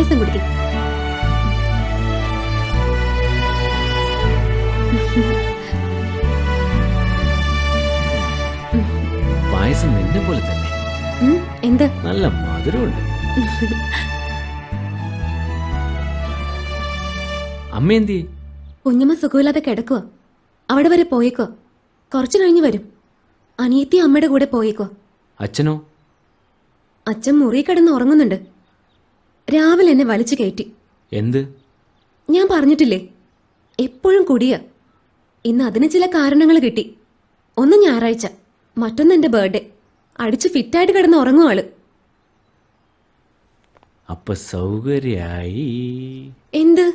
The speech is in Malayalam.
പായസം കുടിക്കും. പായസം നിന്നെ പോലെ തന്നെ. എന്ത് നല്ല മധുരമുണ്ട്. അമ്മ എന്തി? കുഞ്ഞമ്മ സുഖമില്ലാതെ കിടക്കുക. അവിടെ വരെ പോയേക്കോ. കുറച്ചു കഴിഞ്ഞ് വരും. അനിയത്തി അമ്മയുടെ കൂടെ പോയേക്കോ. അച്ഛനോ? അച്ഛൻ മുറി കിടന്ന് ഉറങ്ങുന്നുണ്ട്. രാവിലെ എന്നെ വലിച്ചു കയറ്റി. എന്ത്? ഞാൻ പറഞ്ഞിട്ടില്ലേ, എപ്പോഴും കുടിയ. ഇന്ന് അതിന് ചില കാരണങ്ങൾ കിട്ടി. ഒന്ന് ഞായറാഴ്ച, മറ്റൊന്ന് എന്റെ ബർത്ത്ഡേ. അടിച്ച് ഫിറ്റായിട്ട് കിടന്ന് ഉറങ്ങും ആള്. അപ്പൊ സൗകര്യായി. എന്ത്?